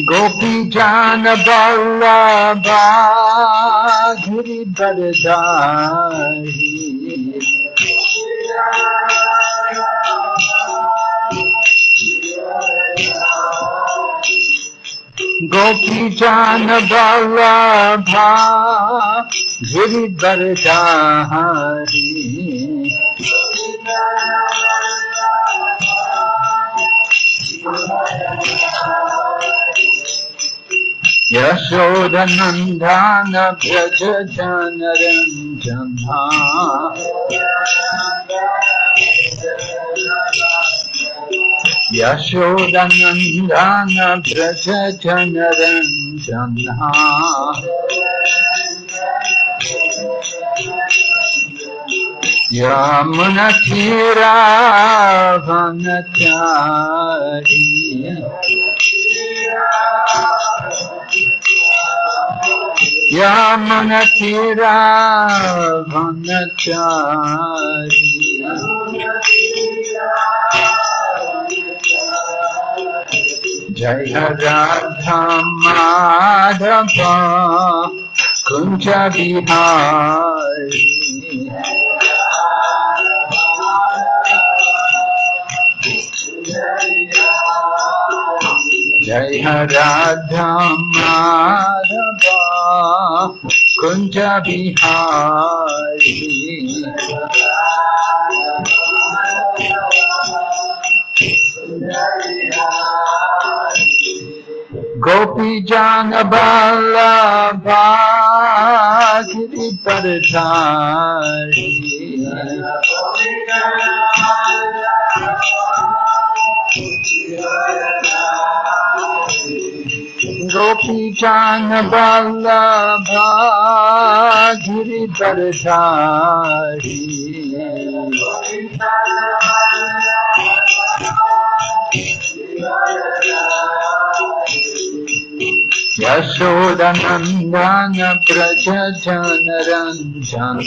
Gopi Jana Vallabha Giridharadhari Gopi Jana Vallabha Giridharadhari Yashoda Nandana Braja Jana Ranjana Yashoda Nandana Braja Jana Ranjana Yamuna Tira Vanachari Yamuna Tira Vanachari Jaya Radha Madhava Kunja Bihari Jaya Radha Madhava Kunja Bihari Gopi Jana Vallabha Giridharadhari Gopi Jana Vallabha Giridharadhari Yashoda Nandana Braja Jana Ranjana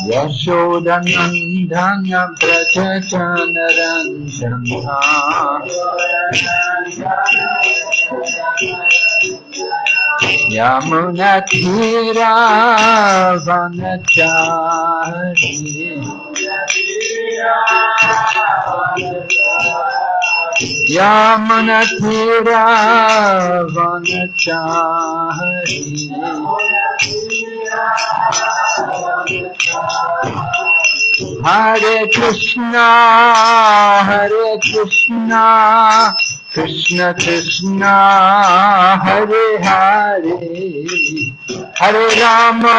Yashoda Nandana Braja Jana Ranjana Yamuna Tira Vanachari Yamuna Tira Vanachari Hare Krishna Krishna Krishna Hare Hare Hare Rama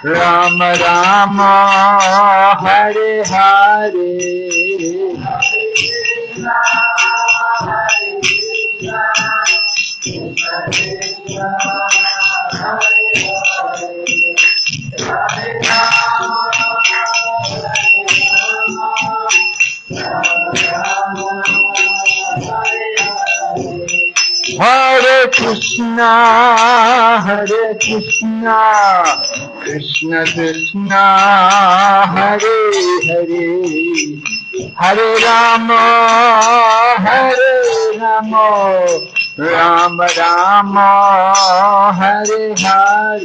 Rama Rama Hare Hare Hare Krishna Krishna Krishna Hare Hare Hare Rama Rama Rama Hare Hare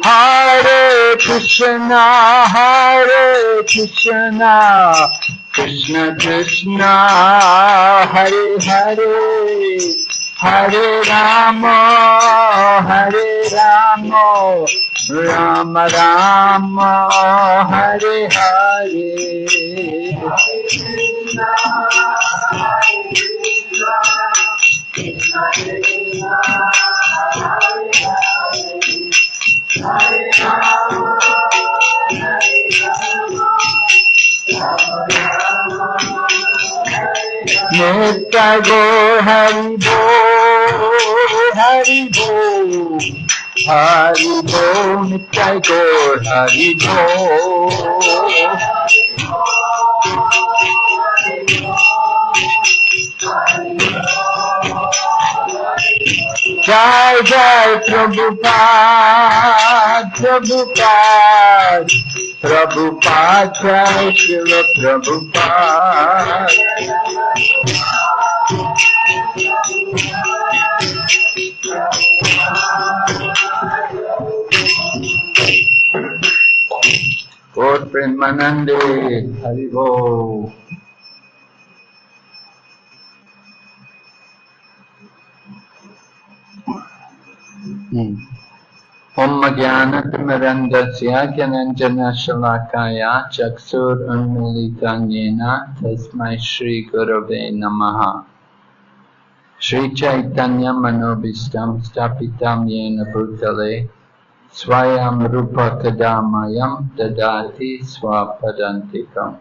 Hare Krishna Krishna Krishna Hare Hare Hare Rama Rama Rama Hare Hare Hare Nitya Gaur Hari Bol, Hari Bol, Hari Bol, Nitya Gaur Hari Bol. Jai Jai Prabhupada, Prabhupada, Prabhupada, Jai Srila Prabhupada. Gaur Premanande, Hari Bol. Om Jnana-timirandasya Gyananjana Shalakaya Chaksur Unmilitanyena Tasmai Shri Gurave Namaha. Shri Chaitanya Manobhistam Stapitam Yena Bhutale Swayam Rupa Kadamayam Dadati Swapadantikam.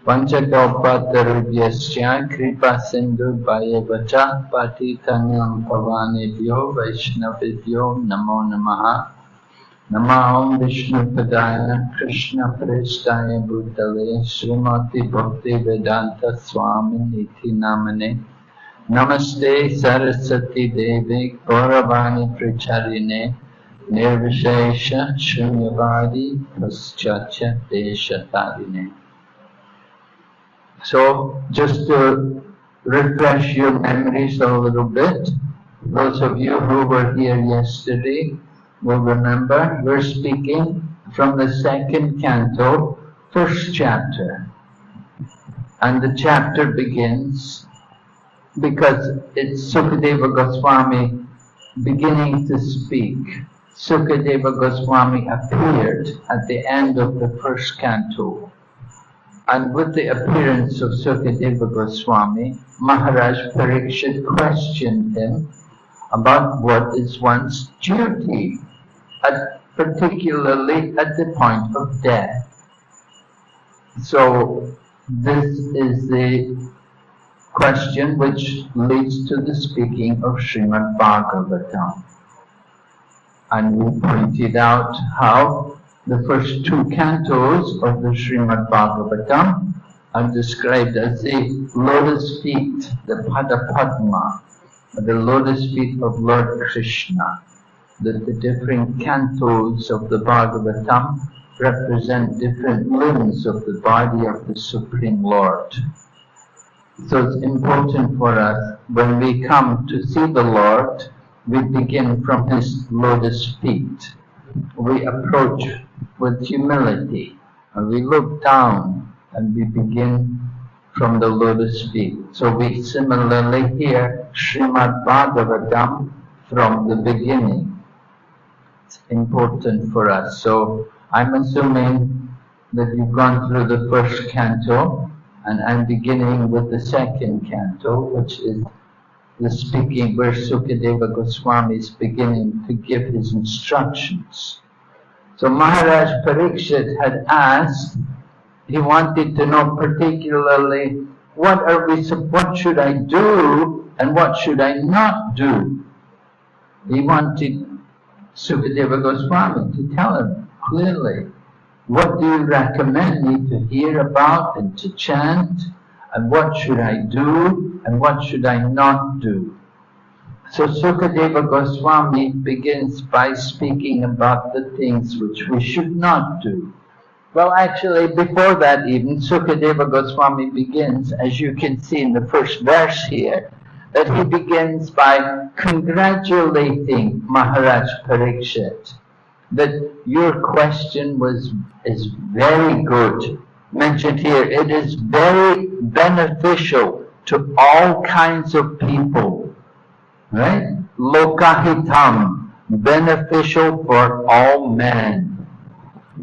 Panchakalpatarubhyasya Kripa Sindhu Bhayavacha Patitanyam Pavanebhyo Vaishnavibhyo Namo Namaha. Namaham Vishnu Padaya Krishna Prestaya Bhutale Srimati Bhakti Vedanta Swami Niti Namane. Namaste Saraswati Devi Gauravani Pracharine Nirvishesha Shunyavadi Paschatya Deshatarine. So, just to refresh your memories a little bit, those of you who were here yesterday will remember we're speaking from the second canto, first chapter. And the chapter begins because it's Sukadeva Goswami beginning to speak. Sukadeva Goswami appeared at the end of the first canto. And with the appearance of Sukadeva Goswami, Maharaj Parikshit questioned him about what is one's duty, particularly at the point of death. So this is the question which leads to the speaking of Srimad Bhagavatam. And we pointed out how the first two cantos of the Srimad Bhagavatam are described as the lotus feet, the Pada Padma, the lotus feet of Lord Krishna. That the different cantos of the Bhagavatam represent different limbs of the body of the Supreme Lord. So it's important for us, when we come to see the Lord, we begin from His lotus feet. We approach with humility, and we look down, and we begin from the lotus feet. So we similarly hear Srimad Bhagavatam from the beginning. It's important for us. So I'm assuming that you've gone through the first canto, and I'm beginning with the second canto, which is the speaking where Sukadeva Goswami is beginning to give his instructions. So Maharaj Parikshit had asked, he wanted to know particularly what should I do and what should I not do. He wanted Sukadeva Goswami to tell him clearly, what do you recommend me to hear about and to chant, and what should I do and what should I not do. So Sukadeva Goswami begins by speaking about the things which we should not do. Well, actually, before that even, Sukadeva Goswami begins, as you can see in the first verse here, that he begins by congratulating Maharaj Parikshit, that your question is very good. Mentioned here, it is very beneficial to all kinds of people, right? Lokahitam, beneficial for all men.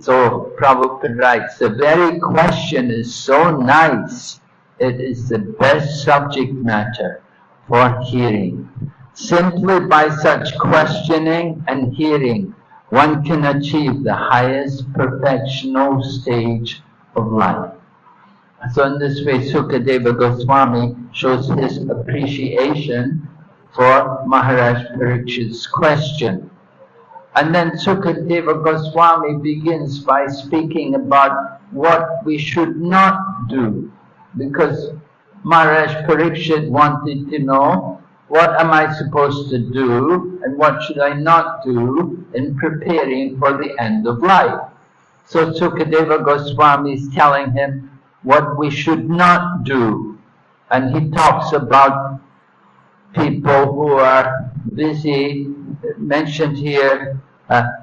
So Prabhupada writes, the very question is so nice, it is the best subject matter for hearing. Simply by such questioning and hearing, one can achieve the highest perfectional stage of life. So in this way, Sukadeva Goswami shows his appreciation for Maharaj Parikshit's question. And then Sukadeva Goswami begins by speaking about what we should not do, because Maharaj Parikshit wanted to know, what am I supposed to do and what should I not do in preparing for the end of life? So Sukadeva Goswami is telling him what we should not do. And he talks about people who are busy, mentioned here,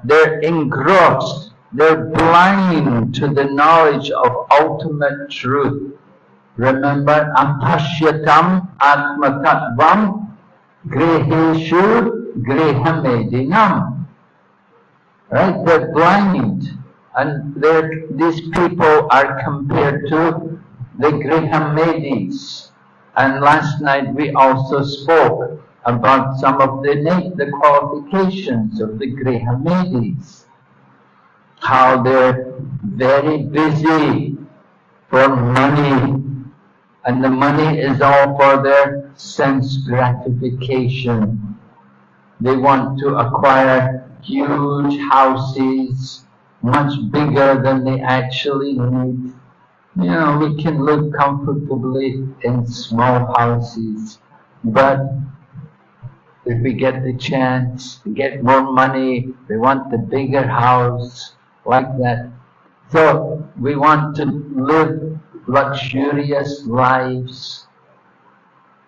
they're engrossed, they're blind to the knowledge of ultimate truth. Remember, ampashyatam atmatattvam greheshu grehamedinam. Right? They're blind. And these people are compared to the Grihamedis. And last night we also spoke about some of the qualifications of the Grihamedis. How they're very busy for money. And the money is all for their sense gratification. They want to acquire huge houses, much bigger than they actually need. You know, we can live comfortably in small houses, but if we get the chance to get more money, we want the bigger house, like that. So we want to live luxurious lives.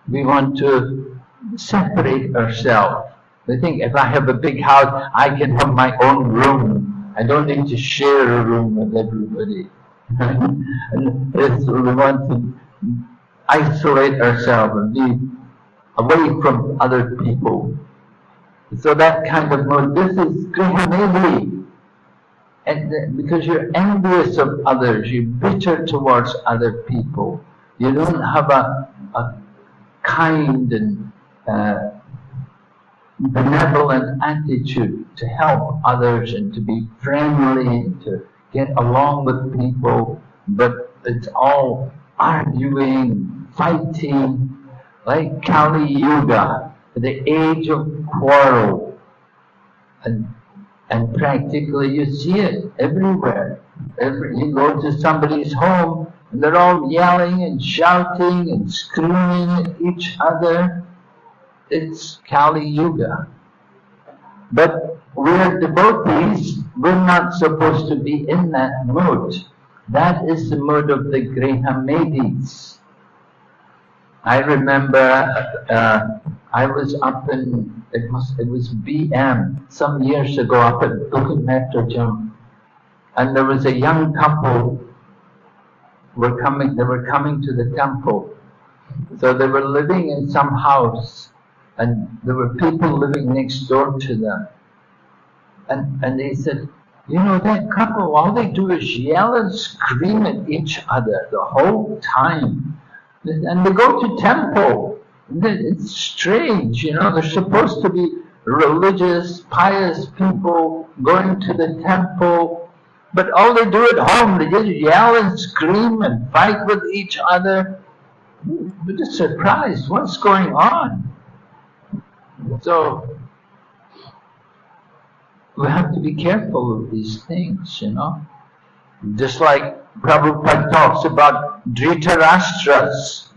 We want to separate ourselves. We think, if I have a big house, I can have my own room. I don't need to share a room with everybody. And we want to isolate ourselves and be away from other people. So that kind of mode, this is Grihamedi. And because you're envious of others, you're bitter towards other people. You don't have a kind and benevolent attitude to help others and to be friendly and to get along with people, but it's all arguing, fighting, like Kali Yuga, the age of quarrel. And practically you see it everywhere. You go to somebody's home and they're all yelling and shouting and screaming at each other. It's Kali Yuga. But we're devotees, we're not supposed to be in that mood. That is the mood of the Grihamedis. I remember I was up in, it was BM, some years ago up at Bukit Metrojam, and there was a young couple they were coming to the temple. So they were living in some house, and there were people living next door to them. And they said, you know, that couple, all they do is yell and scream at each other the whole time. And they go to temple. It's strange, you know, they're supposed to be religious, pious people going to the temple, but all they do at home, they just yell and scream and fight with each other. We're just surprised, what's going on? So, we have to be careful of these things, you know. Just like Prabhupada talks about Dhritarashtras.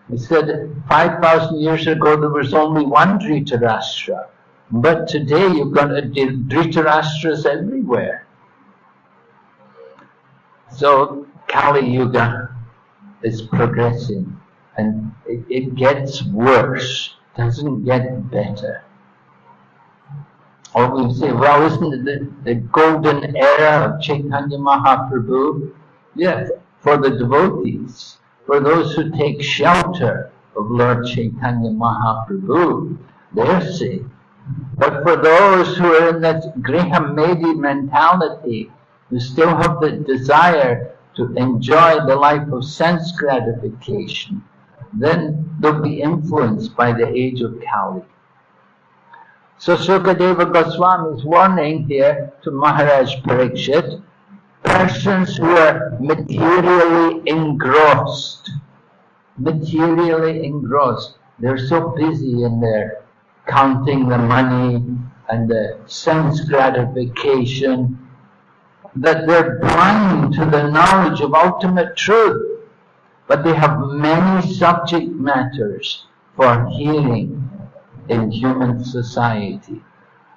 He said 5,000 years ago there was only one Dhritarashtra. But today you've got Dhritarashtras everywhere. So Kali Yuga is progressing and it gets worse, doesn't get better. Or we say, well, isn't it the golden era of Chaitanya Mahaprabhu? Yes, for the devotees, for those who take shelter of Lord Chaitanya Mahaprabhu, they're safe. But for those who are in that Grihamedi mentality, who still have the desire to enjoy the life of sense gratification, then they'll be influenced by the age of Kali. So Sukadeva Goswami is warning here to Maharaj Parikshit persons who are materially engrossed. Materially engrossed. They're so busy in there counting the money and the sense gratification that they're blind to the knowledge of ultimate truth. But they have many subject matters for healing in human society.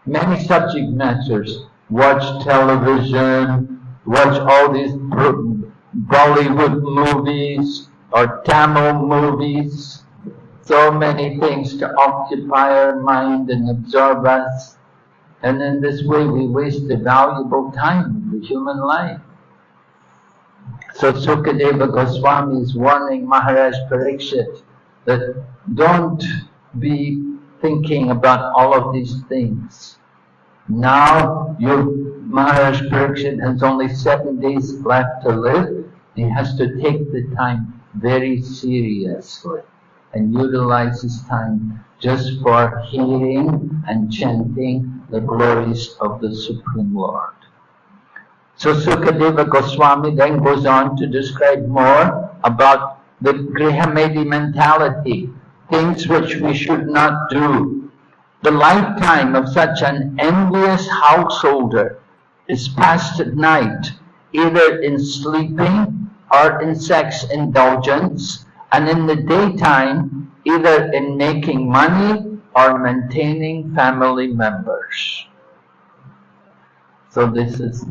Many subject matters. Watch television, watch all these Bollywood movies or Tamil movies. So many things to occupy our mind and absorb us. And in this way we waste the valuable time of the human life. So Sukadeva Goswami is warning Maharaj Parikshit that don't be thinking about all of these things. Now Maharaj Parikshit has only 7 days left to live. He has to take the time very seriously and utilize his time just for hearing and chanting the glories of the Supreme Lord. So Sukadeva Goswami then goes on to describe more about the Grihamedi mentality, things which we should not do. The lifetime of such an envious householder is passed at night, either in sleeping or in sex indulgence, and in the daytime, either in making money or maintaining family members. So this is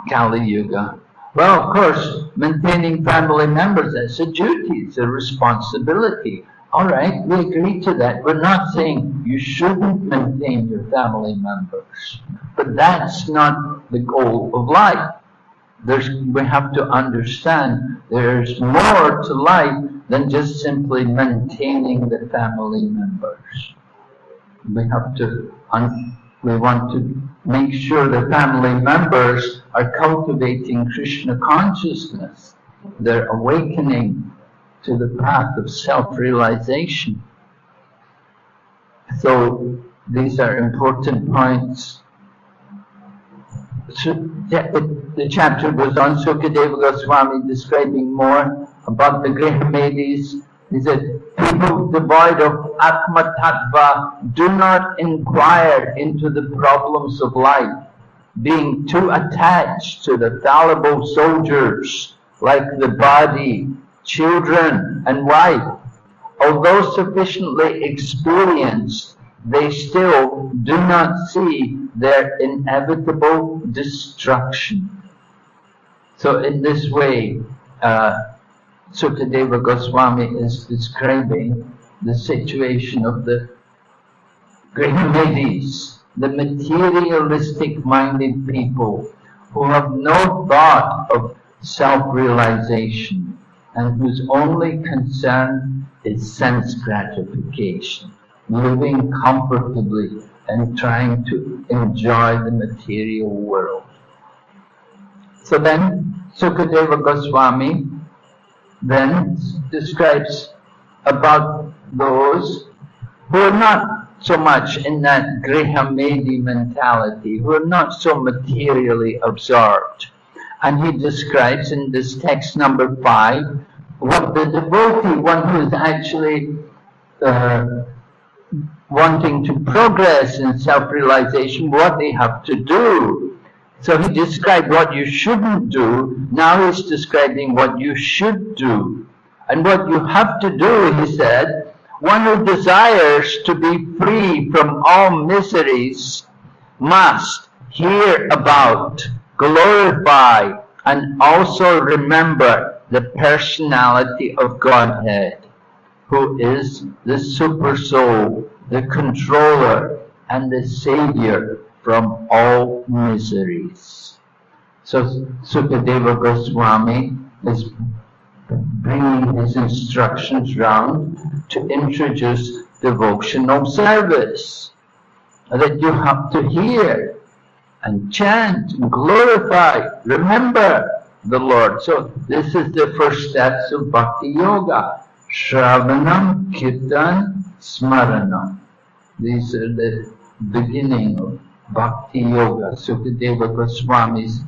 Kali Yuga. Well, of course, maintaining family members, that's a duty, it's a responsibility. All right, we agree to that. We're not saying you shouldn't maintain your family members, but that's not the goal of life. We have to understand there's more to life than just simply maintaining the family members. We want to make sure the family members are cultivating Krishna consciousness. They're awakening to the path of self-realization. So these are important points. So the chapter goes on, Sukadeva Goswami describing more about the Grihamedis. He said, people devoid of Atma Tattva do not inquire into the problems of life, being too attached to the fallible soldiers like the body, children and wife. Although sufficiently experienced, they still do not see their inevitable destruction. So in this way, Sukadeva Goswami is describing the situation of the Grihamedis, the materialistic-minded people who have no thought of self-realization and whose only concern is sense gratification, living comfortably and trying to enjoy the material world. So then Sukadeva Goswami then describes about those who are not so much in that Grihamedi mentality, who are not so materially absorbed. And he describes in this text number 5 what the devotee, one who is actually wanting to progress in self-realization, what they have to do. So he described what you shouldn't do. Now he's describing what you should do. And what you have to do, he said, one who desires to be free from all miseries must hear about, glorify, and also remember the personality of Godhead, who is the Super Soul, the controller, and the savior from all miseries. So Sukadeva Goswami is bringing his instructions round to introduce devotional service, that you have to hear and chant and glorify, remember the Lord. So this is the first steps of Bhakti Yoga. Shravanam, Kirtan, Smaranam. These are the beginning of Bhakti Yoga. Sukadeva Goswami's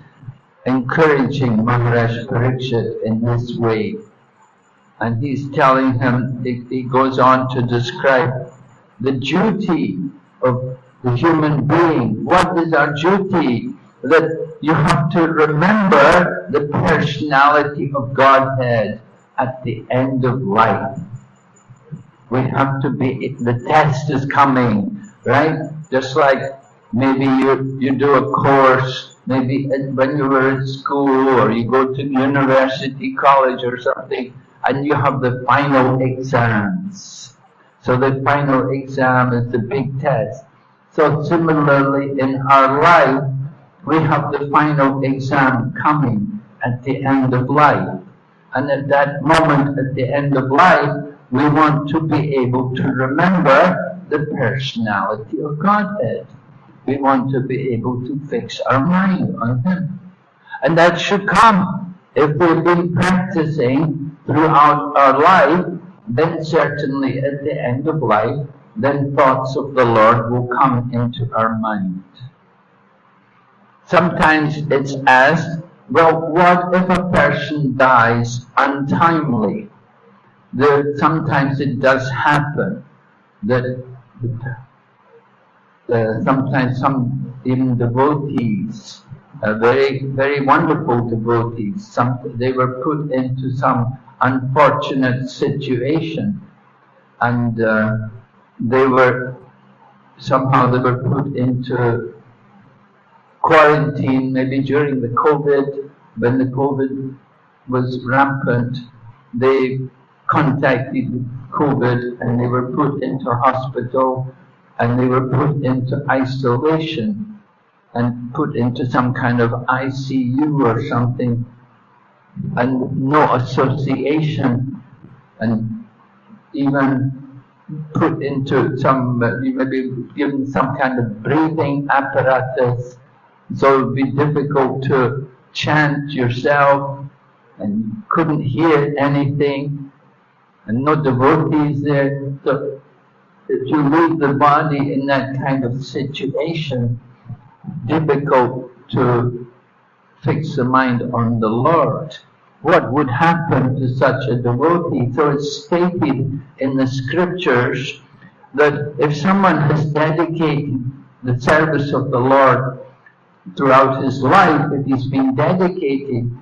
encouraging Maharaj Parikshit in this way. And he's telling him, he goes on to describe the duty of the human being. What is our duty? That you have to remember the personality of Godhead at the end of life. We have to be, the test is coming, right? Just like maybe you do a course, maybe when you were in school or you go to university, college or something, and you have the final exams. So the final exam is the big test. So similarly in our life, we have the final exam coming at the end of life. And at that moment, at the end of life, we want to be able to remember the personality of Godhead. We want to be able to fix our mind on Him. And that should come. If we've been practicing throughout our life, then certainly at the end of life, then thoughts of the Lord will come into our mind. Sometimes it's asked, well, what if a person dies untimely? Sometimes it does happen that sometimes some even devotees, very, very wonderful devotees, they were put into some unfortunate situation, and they were put into quarantine, maybe during the COVID, when the COVID was rampant. They contacted COVID and they were put into hospital and they were put into isolation and put into some kind of ICU or something, and no association, and even put into some, maybe given some kind of breathing apparatus, so it would be difficult to chant yourself, and you couldn't hear anything, and no devotees there. So if you leave the body in that kind of situation, difficult to fix the mind on the Lord. What would happen to such a devotee? So it's stated in the scriptures that if someone has dedicated the service of the Lord throughout his life, if he's been dedicating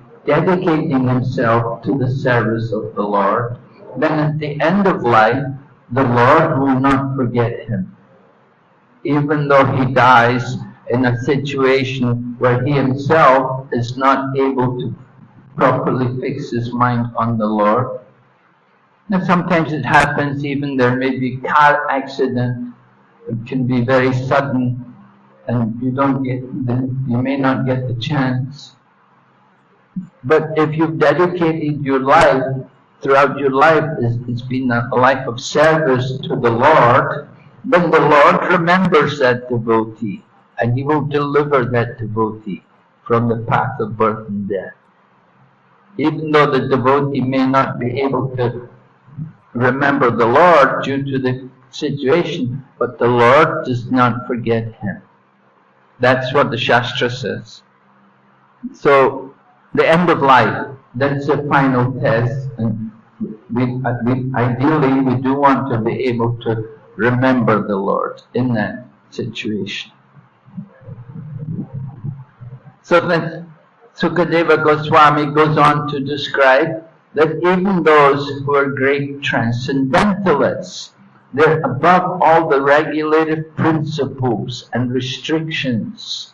himself to the service of the Lord, then at the end of life, the Lord will not forget him. Even though he dies in a situation where he himself is not able to properly fix his mind on the Lord. Now sometimes it happens, even there may be car accident, it can be very sudden, and you may not get the chance. But if you've dedicated your life, throughout your life, it's been a life of service to the Lord, then the Lord remembers that devotee, and He will deliver that devotee from the path of birth and death. Even though the devotee may not be able to remember the Lord due to the situation, but the Lord does not forget him. That's what the Shastra says. So, the end of life, that's the final test, and ideally we do want to be able to remember the Lord in that situation. So then Sukadeva Goswami goes on to describe that even those who are great transcendentalists, they're above all the regulative principles and restrictions.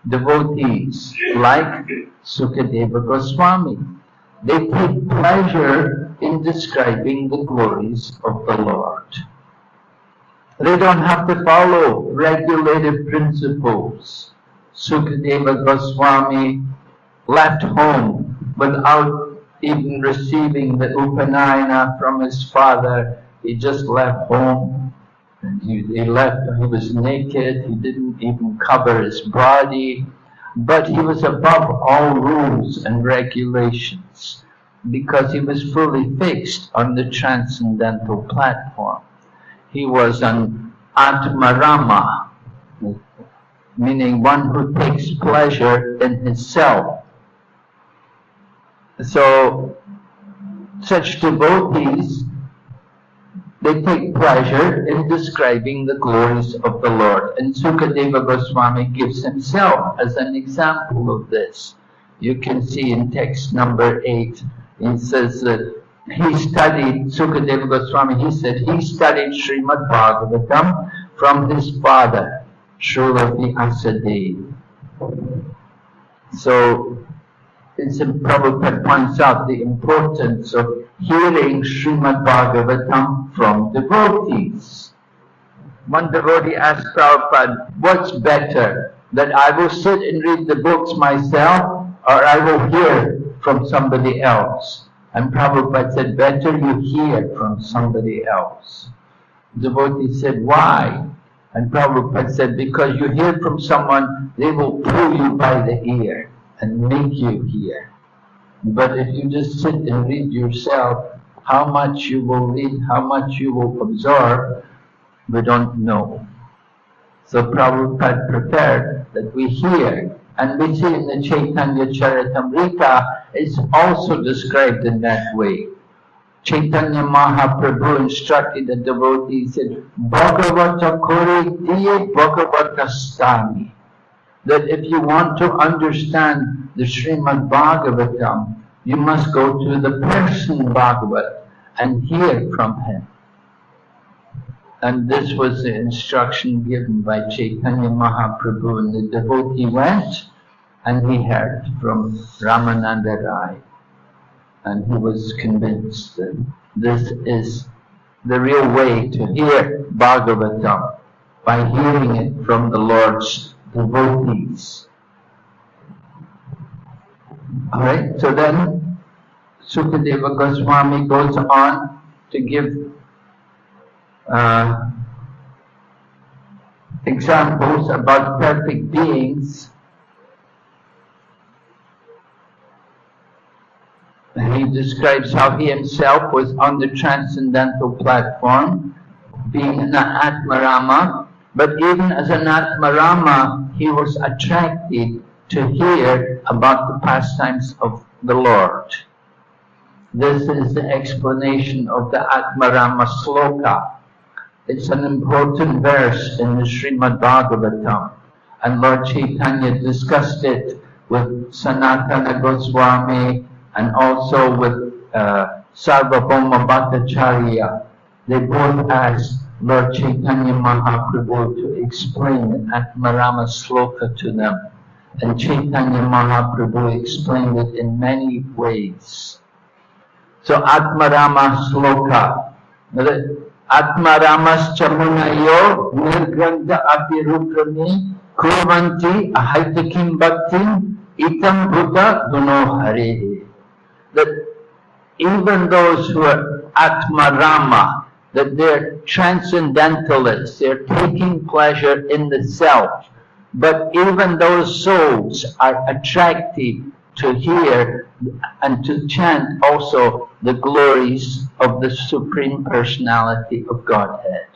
Devotees like Sukadeva Goswami, they take pleasure in describing the glories of the Lord. They don't have to follow regulative principles. Sukadeva Goswami left home without even receiving the Upanayana from his father. He just left home. And he was naked, he didn't even cover his body, but he was above all rules and regulations because he was fully fixed on the transcendental platform. He was an Atmarama, meaning one who takes pleasure in his self, So such devotees, they take pleasure in describing the glories of the Lord. And Sukadeva Goswami gives himself as an example of this. You can see in text number 8, he says that he studied, Sukadeva Goswami, he said he studied Srimad Bhagavatam from his father, Srila Vyasadeva. So, Prabhupada points out the importance of hearing Srimad Bhagavatam from devotees. One devotee asked Prabhupada, what's better, that I will sit and read the books myself, or I will hear from somebody else? And Prabhupada said, better you hear from somebody else. The devotee said, why? And Prabhupada said, because you hear from someone, they will pull you by the ear and make you hear. But if you just sit and read yourself, how much you will read, how much you will absorb, we don't know. So Prabhupada preferred that we hear. And we see in the Chaitanya Charitamrita, it's also described in that way. Chaitanya Mahaprabhu instructed the devotees, said, Bhagavata Kore Diye Bhagavata Stami. That if you want to understand the Srimad Bhagavatam, you must go to the person Bhagavat and hear from him. And this was the instruction given by Chaitanya Mahaprabhu, and the devotee went and he heard from Ramananda Rai. And he was convinced that this is the real way to hear Bhagavatam, by hearing it from the Lord's devotees. Alright, so then Sukadeva Goswami goes on to give examples about perfect beings. He describes how he himself was on the transcendental platform, being an Atmarama, but even as an Atmarama, he was attracted to hear about the pastimes of the Lord. This is the explanation of the Atmarama Sloka. It's an important verse in the Srimad Bhagavatam, and Lord Chaitanya discussed it with Sanatana Goswami and also with Sarvabhauma Bhattacharya. They both asked Lord Chaitanya Mahaprabhu to explain the Atmarama Sloka to them, and Chaitanya Mahaprabhu explained it in many ways. So Atmarama Sloka. Atmaramas chamunayo nirgranta apirukrami kurvanti ahaitakim bhaktim itam buddha guno harehe. That even those who are Atmarama, that they're transcendentalists, they're taking pleasure in the self, but even those souls are attracted to hear and to chant also the glories of the Supreme Personality of Godhead.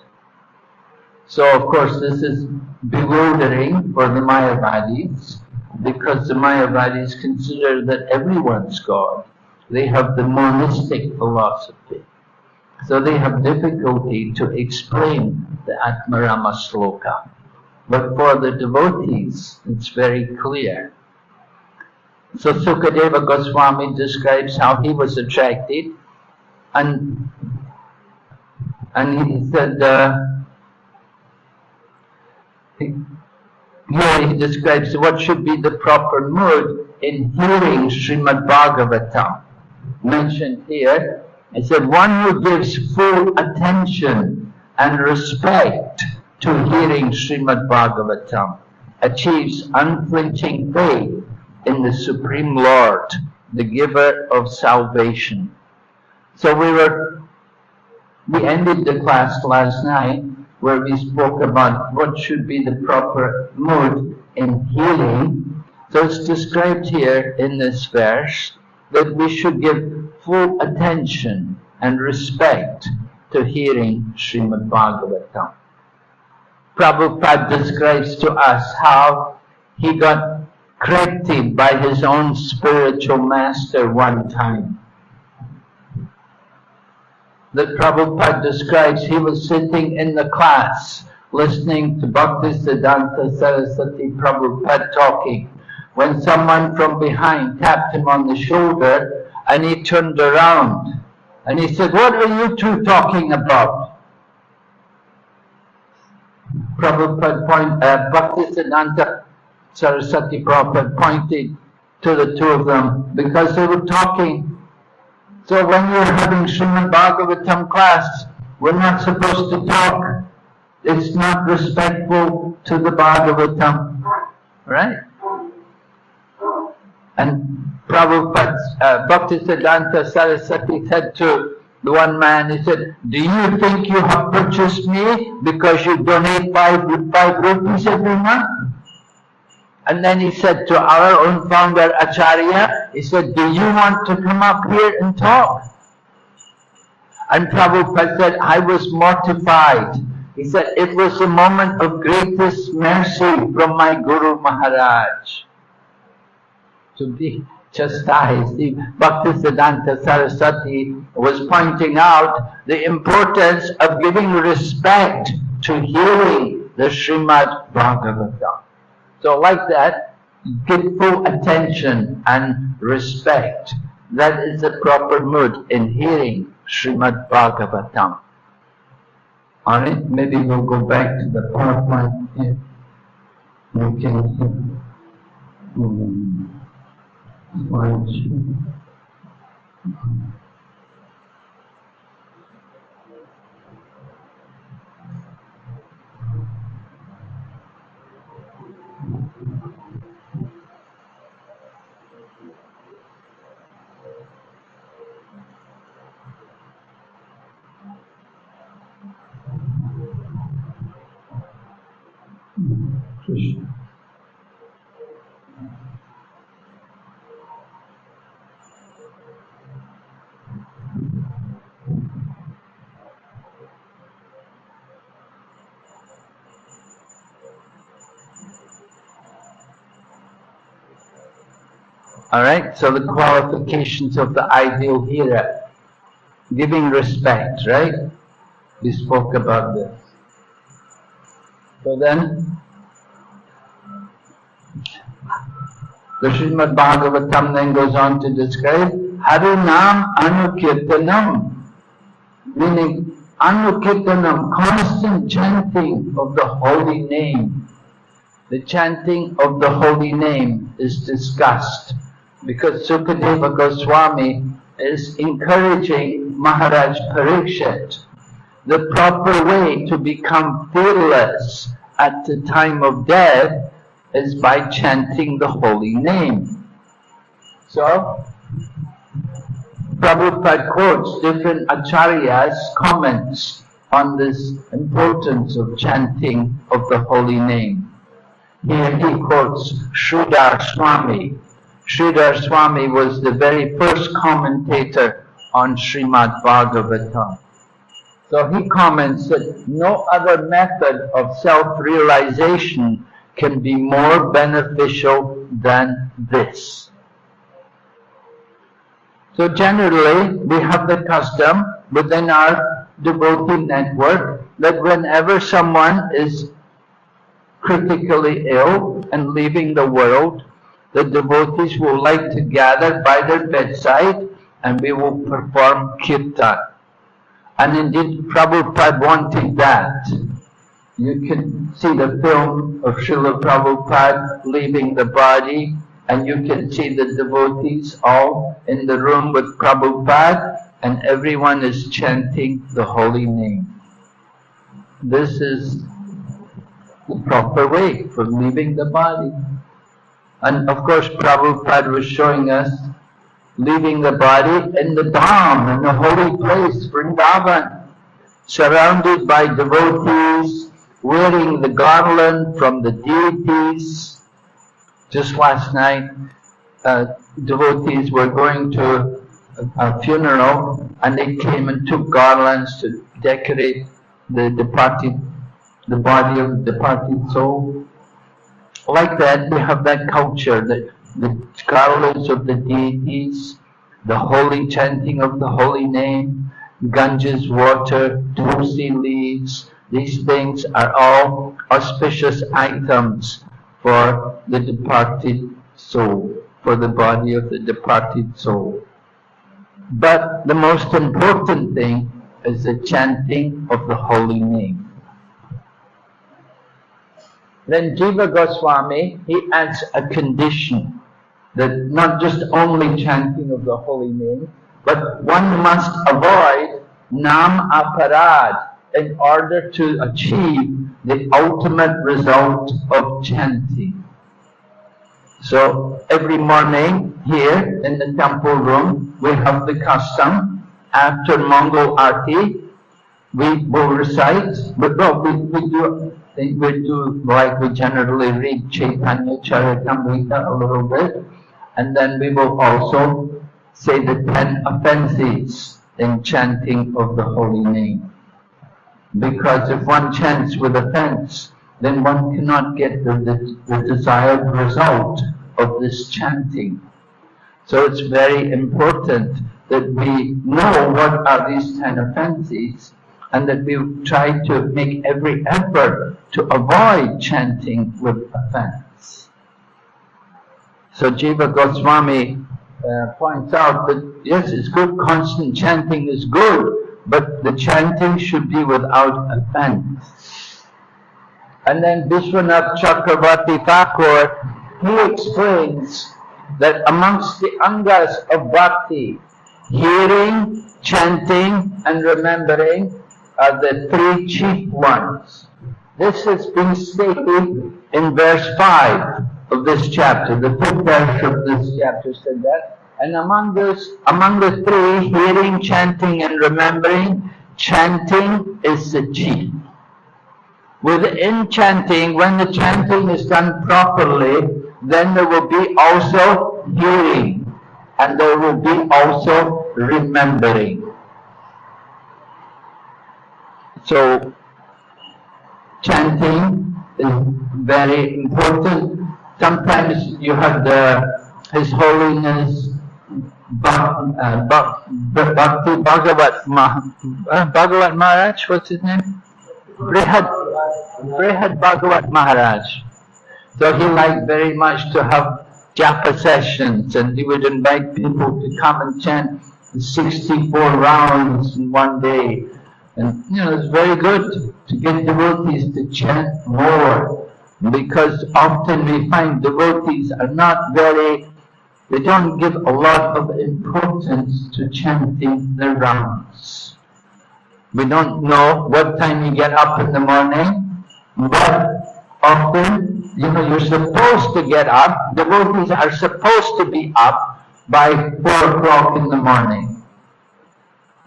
So of course this is bewildering for the Mayavadis, because the Mayavadis consider that everyone's God. They have the monistic philosophy. So they have difficulty to explain the Atmarama Sloka. But for the devotees, it's very clear. So Sukadeva Goswami describes how he was attracted, and he said, here he describes what should be the proper mood in hearing Srimad Bhagavatam. Mentioned here, he said, one who gives full attention and respect to hearing Srimad Bhagavatam achieves unflinching faith in the Supreme Lord, the giver of salvation. So we ended the class last night where we spoke about what should be the proper mood in hearing. So it's described here in this verse that we should give full attention and respect to hearing Srimad Bhagavatam. Prabhupada describes to us how he got corrected by his own spiritual master one time. That Prabhupada describes, he was sitting in the class listening to Bhaktisiddhanta Saraswati Prabhupada talking, when someone from behind tapped him on the shoulder and he turned around and he said, "What are you two talking about?" Bhaktisiddhanta Saraswati Prabhupada pointed to the two of them because they were talking. So when we're having Srimad Bhagavatam class, we're not supposed to talk. It's not respectful to the Bhagavatam, right? And Prabhupada, Bhaktisiddhanta Saraswati said to the one man, he said, "Do you think you have purchased me because you donate five rupees every month?" And then he said to our own founder, Acharya, he said, "Do you want to come up here and talk?" And Prabhupada said, "I was mortified." He said, "It was a moment of greatest mercy from my Guru Maharaj to be chastised." Bhaktisiddhanta Saraswati was pointing out the importance of giving respect to hearing the Srimad Bhagavatam. So like that, give full attention and respect. That is the proper mood in hearing Srimad Bhagavatam. Alright, maybe we'll go back to the PowerPoint here. We can Krishna. Alright, so the qualifications of the ideal hearer. Giving respect, right? We spoke about this. So then, the Srimad Bhagavatam then goes on to describe Harinam Anukirtanam, meaning Anukirtanam, constant chanting of the holy name. The chanting of the holy name is discussed because Sukadeva Goswami is encouraging Maharaj Parikshit. The proper way to become fearless at the time of death is by chanting the holy name. So, Prabhupada quotes different acharyas' comments on this importance of chanting of the holy name. Here he quotes Sridhar Swami. Sridhar Swami was the very first commentator on Srimad Bhagavatam. So he comments that no other method of self-realization can be more beneficial than this. So generally, we have the custom within our devotee network that whenever someone is critically ill and leaving the world, the devotees will like to gather by their bedside and we will perform kirtan. And indeed, Prabhupada wanted that. You can see the film of Srila Prabhupada leaving the body, and you can see the devotees all in the room with Prabhupada, and everyone is chanting the holy name. This is the proper way for leaving the body. And of course, Prabhupada was showing us leaving the body in the Dham, in the holy place, Vrindavan, surrounded by devotees, wearing the garland from the deities. Just last night, devotees were going to a funeral, and they came and took garlands to decorate the body of the departed soul. like that, we have that culture, that the garlands of the deities, the holy chanting of the holy name, Ganges water, tulsi leaves. These things are all auspicious items for the departed soul, for the body of the departed soul. But the most important thing is the chanting of the holy name. Then Jiva Goswami, he adds a condition that not just only chanting of the holy name, but one must avoid nam aparad in order to achieve the ultimate result of chanting. So every morning here in the temple room, we have the custom, after Mongol Aarti, we will recite, but no, we do like we generally read Chaitanya Charitamrita a little bit, and then we will also say the 10 offenses in chanting of the holy name. Because if one chants with offense, then one cannot get the desired result of this chanting. So it's very important that we know what are these 10 offenses, and that we try to make every effort to avoid chanting with offense. So Jiva Goswami points out that yes, it's good, constant chanting is good, but the chanting should be without offense. And then Vishwanath Chakravarti Thakur, he explains that amongst the angas of bhakti, hearing, chanting and remembering are the 3 chief ones. This has been stated in verse 5 of this chapter. The 5th verse of this chapter said that. And among the 3, hearing, chanting and remembering, chanting is the chief. Within chanting, when the chanting is done properly, then there will be also hearing, and there will be also remembering. So, chanting is very important. Sometimes you have His Holiness Bhakti Bhagavat Maharaj, what's his name? Brihad Bhagavat Maharaj. So he liked very much to have japa sessions, and he would invite people to come and chant 64 rounds in one day. And it's very good to get devotees to chant more, because often we find devotees are not they don't give a lot of importance to chanting the rounds. We don't know what time you get up in the morning, but often, you're supposed to get up, devotees are supposed to be up by 4 o'clock in the morning.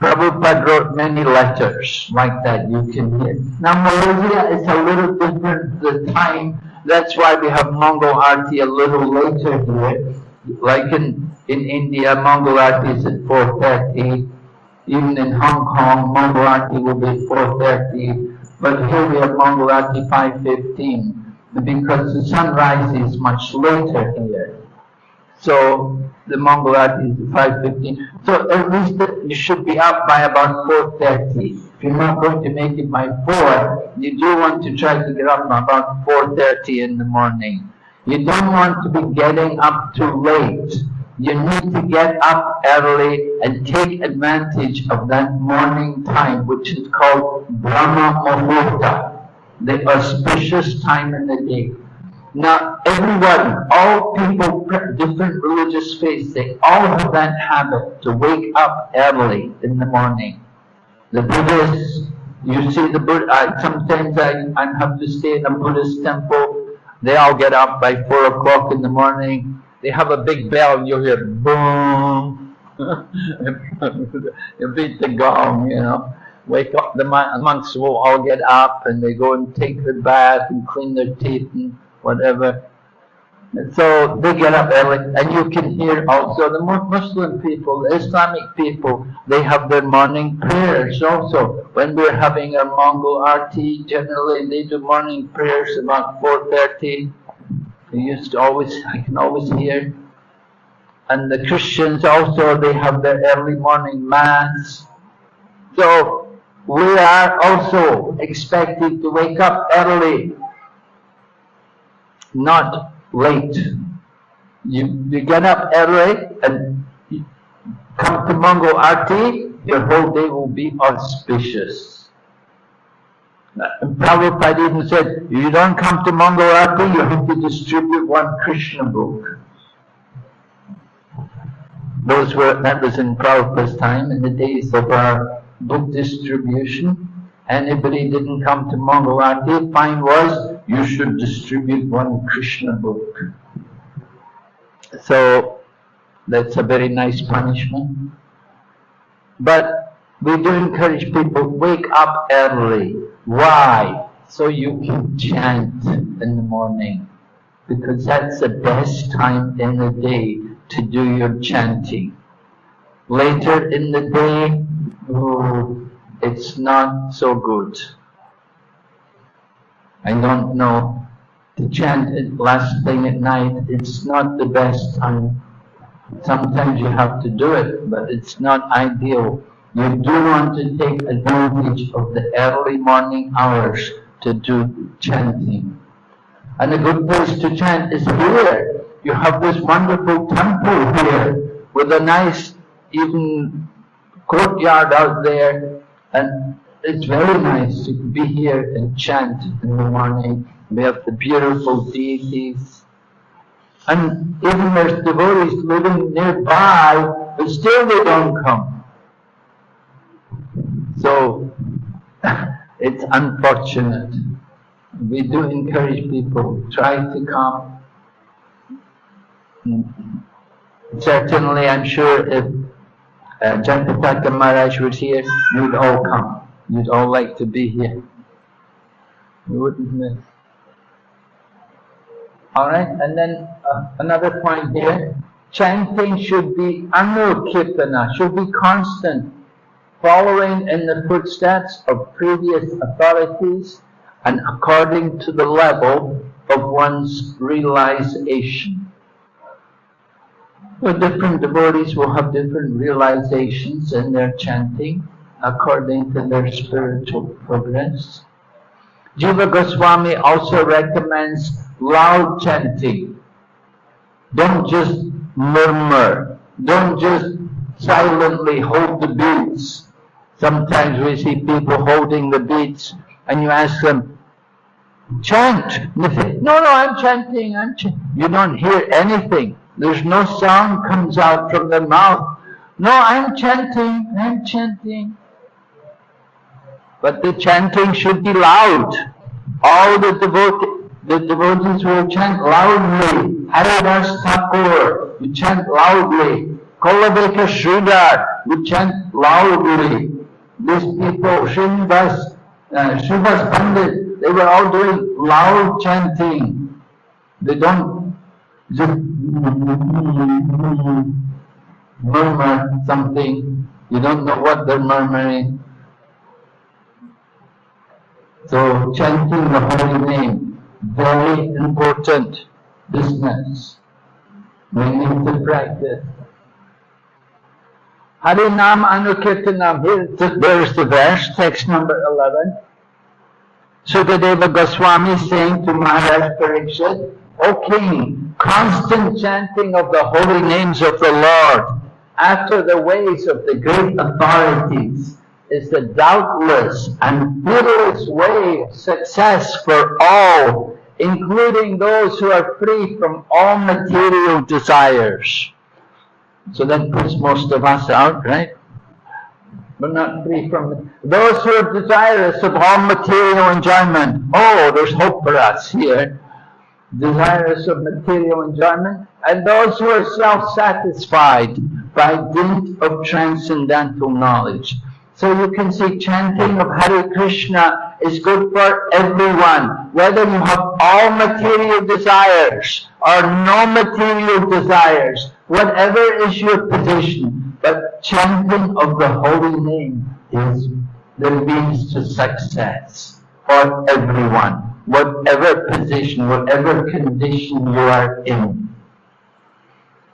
Prabhupada wrote many letters like that, you can hear. Now Malaysia is a little different, the time, that's why we have Mongol Aarti a little later here. Like in India, Mongol Aarti is at 4:30. Even in Hong Kong, Mongol Aarti will be 4:30. But here we have Mongol Aarti 5:15, because the sunrise is much later here. So the Mongol Aarti is 5:15. So at least you should be up by about 4:30. If you're not going to make it by 4, you do want to try to get up about 4:30 in the morning. You don't want to be getting up too late. You need to get up early and take advantage of that morning time, which is called Brahma Muhurta, the auspicious time in the day. Now, everyone, all people, different religious faiths, they all have that habit to wake up early in the morning. The Buddhists, you see the Buddha, sometimes I have to stay in a Buddhist temple. They all get up by 4 o'clock in the morning. They have a big bell and you'll hear boom. You beat the gong, Wake up, the monks will all get up and they go and take their bath and clean their teeth and whatever. And so they get up early, and you can hear also the Muslim people, the Islamic people, they have their morning prayers also. When we're having our Mongol Aarti, generally they do morning prayers about 4:30. I can always hear. And the Christians also, they have their early morning mass. So we are also expected to wake up early, not late. You get up early and come to Mongol Arti, your whole day will be auspicious. And Prabhupada even said, if you don't come to Mongol Arti, you have to distribute one Krishna book. That was in Prabhupada's time, in the days of our book distribution. Anybody didn't come to Mongol Arti, fine was, you should distribute one Krishna book. So, that's a very nice punishment. But we do encourage people, wake up early. Why? So you can chant in the morning. Because that's the best time in the day to do your chanting. Later in the day, it's not so good. I don't know. To chant it last thing at night, it's not the best time. Sometimes you have to do it, but it's not ideal. You do want to take advantage of the early morning hours to do chanting. And a good place to chant is here. You have this wonderful temple here with a nice even courtyard out there, and it's very nice to be here and chant in the morning. We have the beautiful deities. And even there's devotees living nearby, but still they don't come. So, it's unfortunate. We do encourage people, try to come. Certainly, I'm sure if Jantapata Maharaj was here, you'd all come. You'd all like to be here. You wouldn't miss. Alright, and then another point here. Chanting should be anukirtana, should be constant, following in the footsteps of previous authorities and according to the level of one's realization. The different devotees will have different realizations in their chanting according to their spiritual progress. Jiva Goswami also recommends loud chanting. Don't just murmur. Don't just silently hold the beads. Sometimes we see people holding the beads and you ask them, chant. And they say, no, I'm chanting, You don't hear anything. There's no sound comes out from their mouth. No, I'm chanting. But the chanting should be loud. All the devotees will chant loudly. Haridas Thakur, we chant loudly. Kolabeka Sridhar, we chant loudly. These people, Srinivas Pandit, they were all doing loud chanting. They don't just murmur something. You don't know what they're murmuring. So chanting the holy name, very important business. We need to practice. Harinam Anukirtanam. Here, there's the verse, text number 11. Sukadeva Goswami saying to Maharaj Parikshit, O King, constant chanting of the holy names of the Lord after the ways of the great authorities is the doubtless and fearless way of success for all, including those who are free from all material desires. So that puts most of us out, right? We're not free from it. Those who are desirous of all material enjoyment. Oh, there's hope for us here. Desirous of material enjoyment. And those who are self-satisfied by dint of transcendental knowledge. So you can see chanting of Hare Krishna is good for everyone. Whether you have all material desires or no material desires. Whatever is your position. But chanting of the holy name is the means to success for everyone. whatever position, whatever condition you are in.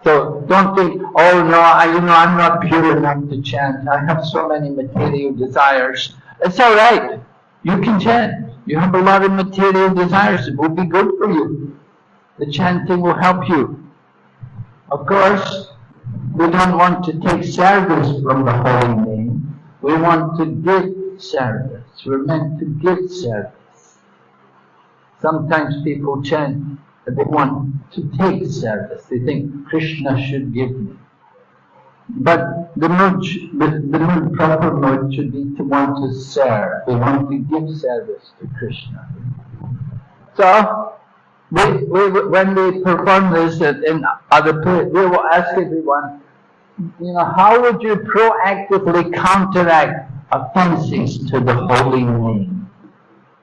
So don't think, oh no, I'm not pure enough to chant. I have so many material desires. It's all right. You can chant. You have a lot of material desires. It will be good for you. The chanting will help you. Of course, we don't want to take service from the holy name. We want to give service. We're meant to give service. Sometimes people chant, but they want to take service. They think Krishna should give me. But the proper mood should be to want to serve. We want to give service to Krishna. So, when we perform this in other places, we will ask everyone, how would you proactively counteract offenses to the holy name?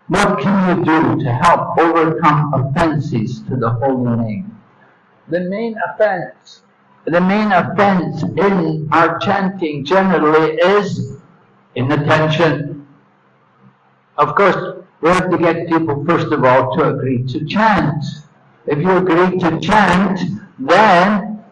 What can you do to help overcome offenses to the holy name? The main offense in our chanting generally is inattention. Of course, we have to get people, first of all, to agree to chant. If you agree to chant, then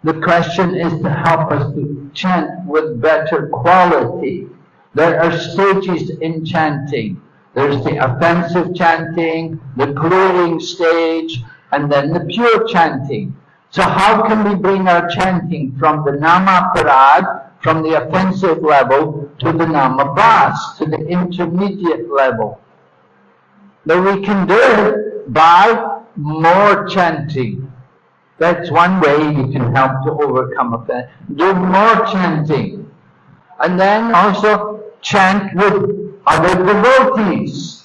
the question is to help us to chant with better quality. There are stages in chanting. There's the offensive chanting, the clearing stage, and then the pure chanting. So how can we bring our chanting from the namaparad, from the offensive level, to the namabhas, to the intermediate level? Now we can do it by more chanting. That's one way you can help to overcome offense. Do more chanting. And then also chant with other devotees.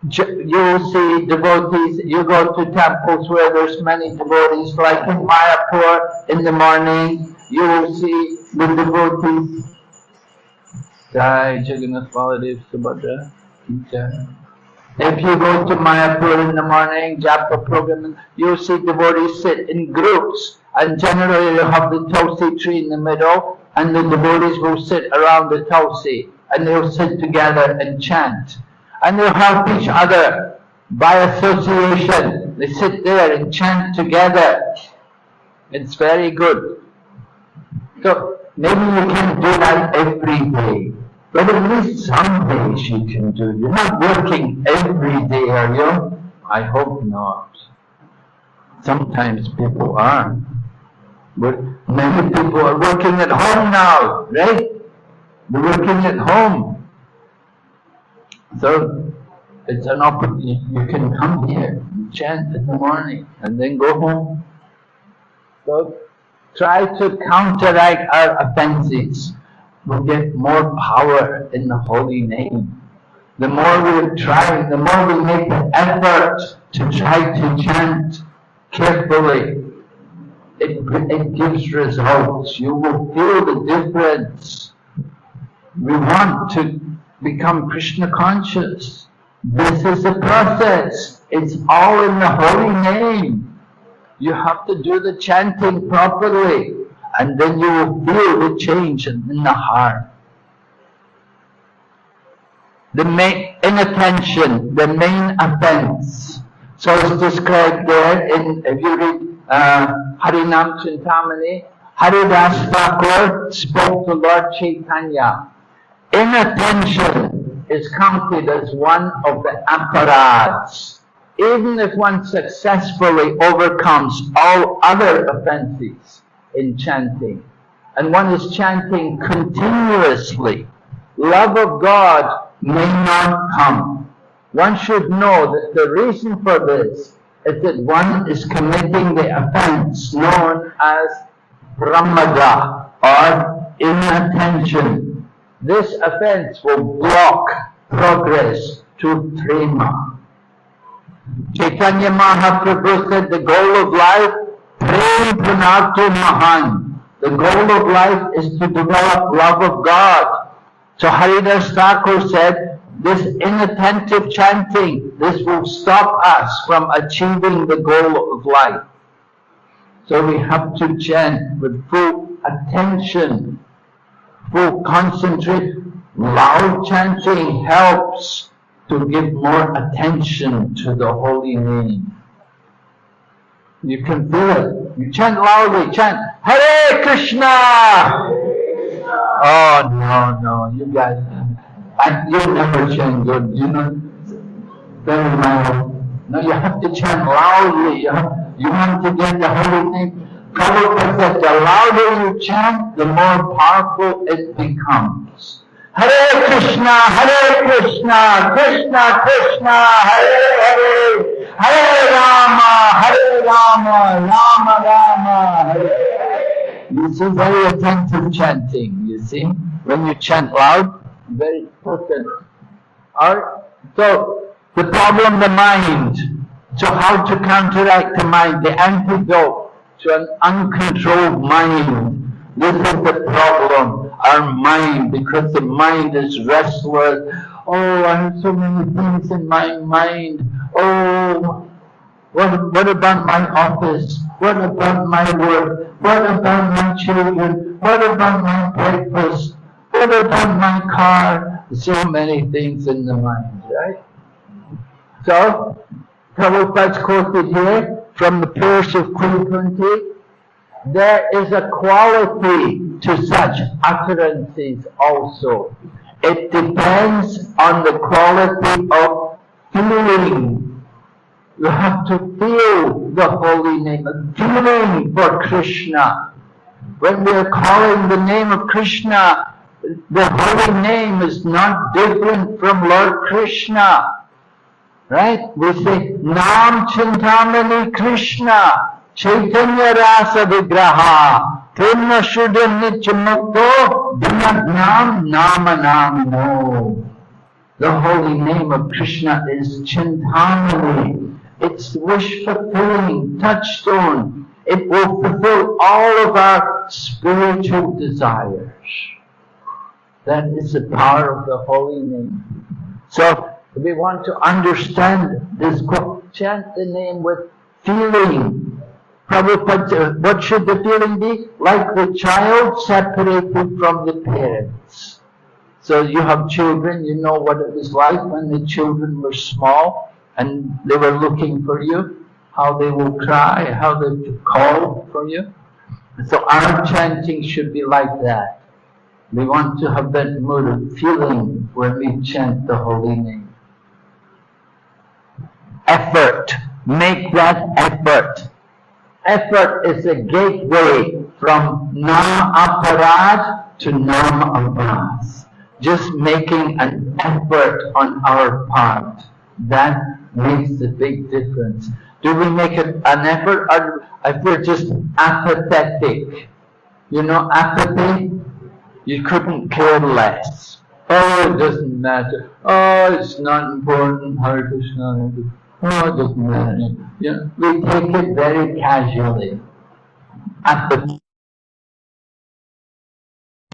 You'll see devotees, you go to temples where there's many devotees, like in Mayapur in the morning, you will see the devotees. Jai Jagannath Baladev Subhadra. If you go to Mayapur in the morning, Japa program, you'll see devotees sit in groups, and generally you'll have the Tulsi tree in the middle, and the devotees will sit around the Tulsi, and they'll sit together and chant. And they'll help each other by association. They sit there and chant together. It's very good. So maybe you can't do that every day, but at least some days you can do. You're not working every day, are you? I hope not. Sometimes people are. But many people are working at home now, right? They're working at home. So it's an opportunity. You can come here and chant in the morning and then go home. So try to counteract our offenses. We'll get more power in the holy name. The more we try, the more we make the effort to try to chant carefully, it gives results. You will feel the difference. We want to become Krishna conscious. This is a process. It's all in the holy name. You have to do the chanting properly, and then you will feel the change in the heart. The main inattention, the main offense. So it's described there in, if you read Harinam Chintamani, Haridas Thakur spoke to Lord Chaitanya. Inattention is counted as one of the aparads. Even if one successfully overcomes all other offenses in chanting, and one is chanting continuously, love of God may not come. One should know that the reason for this is that one is committing the offense known as pramada, or inattention. This offense will block progress to prema. Chaitanya Mahaprabhu said the goal of life, prem pranarto mahan. The goal of life is to develop love of God. So Haridas Thakur said, this inattentive chanting, this will stop us from achieving the goal of life. So we have to chant with full attention, full concentration. Loud chanting helps, to give more attention to the holy name. You can feel it. You chant loudly, chant Hare Krishna! Oh, no, you guys, you'll never chant good, very loud. No, you have to chant loudly. You have to get the holy name. Prabhupada said, the louder you chant, the more powerful it becomes. Hare Krishna, Krishna Krishna, Hare Hare, Hare Rama, Rama Rama, Hare. You see, very attentive chanting, you see. When you chant loud, very important. Alright, so the problem, the mind. So how to counteract the mind, the antidote to an uncontrolled mind. This is the problem, our mind, because the mind is restless. Oh, I have so many things in my mind. Oh, what about my office? What about my work? What about my children? What about my breakfast? What about my car? So many things in the mind, right? So, Prabhupada's quoted here from the Purse of Queen Kunti. There is a quality to such utterances also. It depends on the quality of feeling. You have to feel the holy name, a feeling for Krishna. When we are calling the name of Krishna, the holy name is not different from Lord Krishna. Right? We say, Nam Chintamani Krishna, Chaitanya Rasa Vigraha, Prema Shuddha Nityamukto, Vinat Nam Nama Nam No. The holy name of Krishna is Chintamani. It's wish-fulfilling touchstone. It will fulfill all of our spiritual desires. That is the power of the holy name. So, we want to understand this quote. Chant the name with feeling. Prabhupada, what should the feeling be? Like the child separated from the parents. So you have children, you know what it was like when the children were small and they were looking for you, how they will cry, how they will call for you. So our chanting should be like that. We want to have that mood of feeling when we chant the holy name. Effort. Make that effort. Effort is a gateway from Nam Aparad to Nam Abhas. Just making an effort on our part. That makes a big difference. Do we make an effort, or if we're just apathetic? You know, apathy? You couldn't care less. Oh, it doesn't matter. Oh, it's not important. Hare Krishna, Hare Krishna. Oh, it doesn't matter. You know, we take it very casually. Apathy.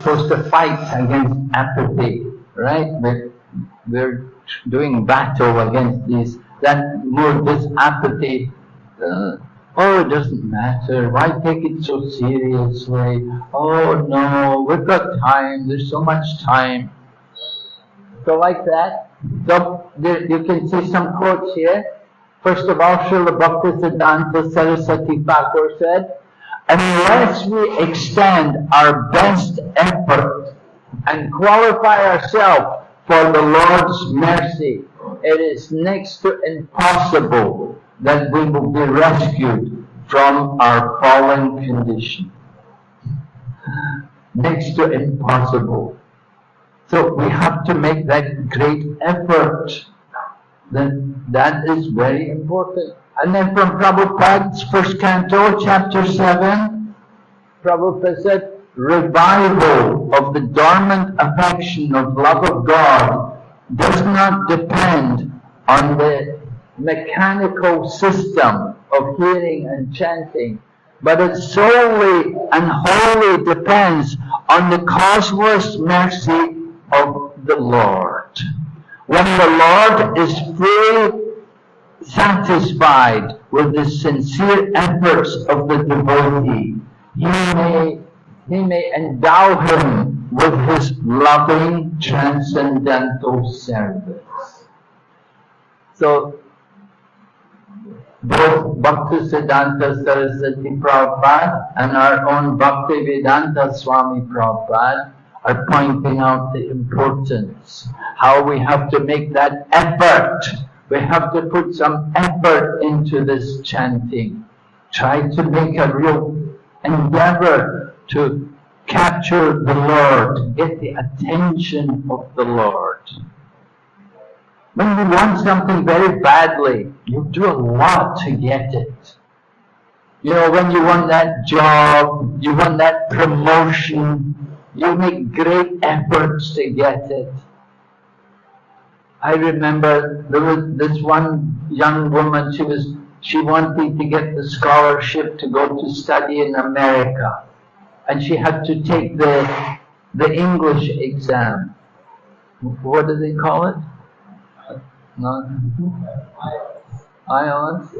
We're supposed to fight against apathy, right? We're doing battle against that mood, this apathy. Oh, it doesn't matter. Why take it so seriously? Oh no, we've got time. There's so much time. So like that. So there, you can see some quotes here. First of all, Srila Bhaktisiddhanta Saraswati Thakur said, unless we extend our best effort and qualify ourselves for the Lord's mercy, it is next to impossible that we will be rescued from our fallen condition. Next to impossible. So we have to make that great effort. Then that is very important. And then from Prabhupada's first canto, chapter 7, Prabhupada said, revival of the dormant affection of love of God does not depend on the mechanical system of hearing and chanting, but it solely and wholly depends on the causeless mercy of the Lord. When the Lord is fully satisfied with the sincere efforts of the devotee, he may endow him with his loving transcendental service. So both Bhaktisiddhanta Saraswati Prabhupada and our own Bhaktivedanta Swami Prabhupada are pointing out the importance, how we have to make that effort. We have to put some effort into this chanting. Try to make a real endeavor to capture the Lord, get the attention of the Lord. When you want something very badly, you do a lot to get it. You know, when you want that job, you want that promotion, you make great efforts to get it. I remember there was this one young woman, she wanted to get the scholarship to go to study in America. And she had to take the English exam. What do they call it? No? IELTS?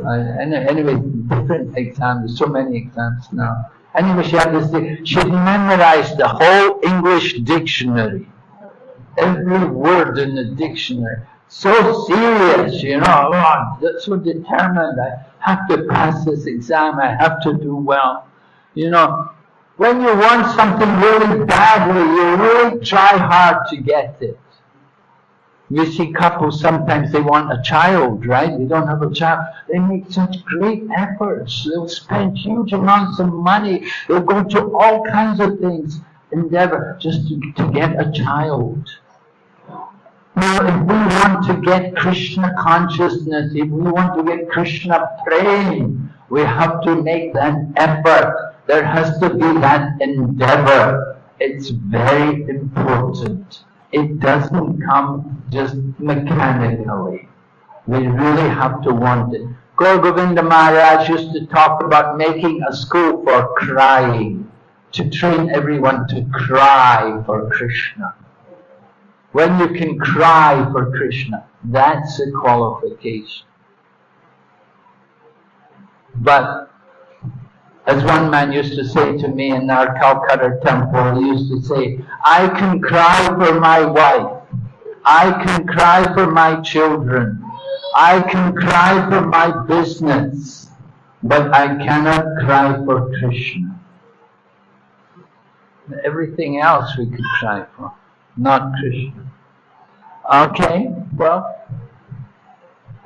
Anyway, different exams. So many exams now. Anyway, she had this thing. She memorized the whole English dictionary. Every word in the dictionary. So serious, you know. Oh, so determined. I have to pass this exam. I have to do well. You know, when you want something really badly, you really try hard to get it. You see couples, sometimes they want a child, right? They don't have a child. They make such great efforts. They'll spend huge amounts of money. They'll go to all kinds of things, endeavor, just to get a child. Now, if we want to get Krishna consciousness, if we want to get Krishna praying, we have to make that effort. There has to be that endeavor. It's very important. It doesn't come just mechanically. We really have to want it. Gaur Govinda Maharaj used to talk about making a school for crying, to train everyone to cry for Krishna. When you can cry for Krishna, that's a qualification. But as one man used to say to me in our Calcutta temple, he used to say, I can cry for my wife, I can cry for my children, I can cry for my business, but I cannot cry for Krishna. Everything else we could cry for, not Krishna. Okay, well,